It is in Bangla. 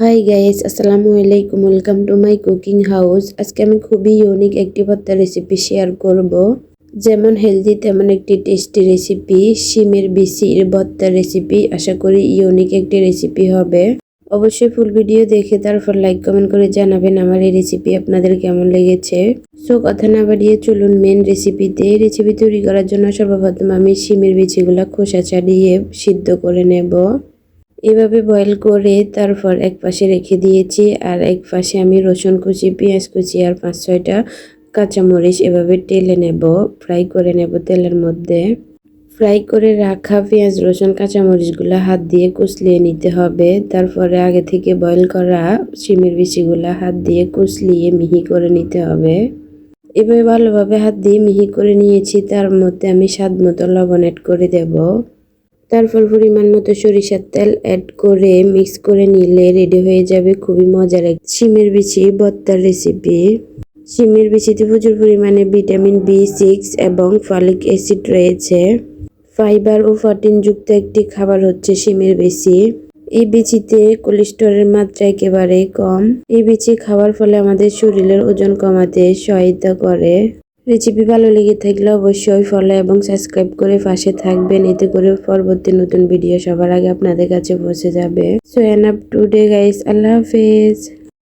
হাই গাইস, আসসালামু আলাইকুম। Welcome to my cooking house. আজকে আমি খুবই ইউনিক একটি ভর্তা রেসিপি শেয়ার করব। যেমন হেলদি তেমন একটি টেস্টি রেসিপি, শিমের বিচির ভর্তা রেসিপি। আশা করি ইউনিক একটি রেসিপি হবে। অবশ্যই ফুল ভিডিও দেখে তারপর লাইক কমেন্ট করে জানাবেন আমার এই রেসিপি আপনাদের কেমন লেগেছে। সো কথা না বাড়িয়ে চলুন মেন রেসিপিতে। রেসিপি তৈরি করার জন্য সর্বপ্রথম আমি শিমের বিচিগুলা খোসা ছাড়িয়ে সিদ্ধ করে নেব। এভাবে বয়েল করে তারপর এক পাশে রেখে দিয়েছি, আর এক পাশে আমি রসুন কুচি, পেঁয়াজ কুচি আর 5-6টা কাঁচামরিচ এভাবে টেলে নেব, ফ্রাই করে নেব তেলের মধ্যে। ফ্রাই করে রাখা পেঁয়াজ রসুন কাঁচামরিচগুলো হাত দিয়ে কুচলিয়ে নিতে হবে। তারপরে আগে থেকে বয়েল করা শিমের বিচিগুলা হাত দিয়ে কুচলিয়ে মিহি করে নিতে হবে। এভাবে ভালোভাবে হাত দিয়ে মিহি করে নিয়েছি। তার মধ্যে আমি স্বাদ মতো লবণ অ্যাড করে দেব। তারপর পরিমাণ মতো সরিষার তেল অ্যাড করে মিক্স করে নিলে রেডি হয়ে যাবে খুবই মজার এক শিমের বিচি ভর্তার রেসিপি। শিমের বিচিতে প্রচুর পরিমাণে ভিটামিন B6 এবং ফলিক অ্যাসিড রয়েছে। ফাইবার ও প্রোটিন যুক্ত একটি খাবার হচ্ছে শিমের বিচি। এই বিচিতে কোলেস্টেরলের মাত্রা একেবারে কম। এই বিচি খাওয়ার ফলে আমাদের শরীরের ওজন কমাতে সহায়তা করে। রেসিপি ভালো লেগে থাকলে অবশ্যই ফলো এবং সাবস্ক্রাইব করে পাশে থাকবেন, এতে করে পরবর্তী নতুন ভিডিও সবার আগে আপনাদের কাছে পৌঁছে যাবে। সো এনাফ টুডে গাইস, আল্লাহ হাফেজ।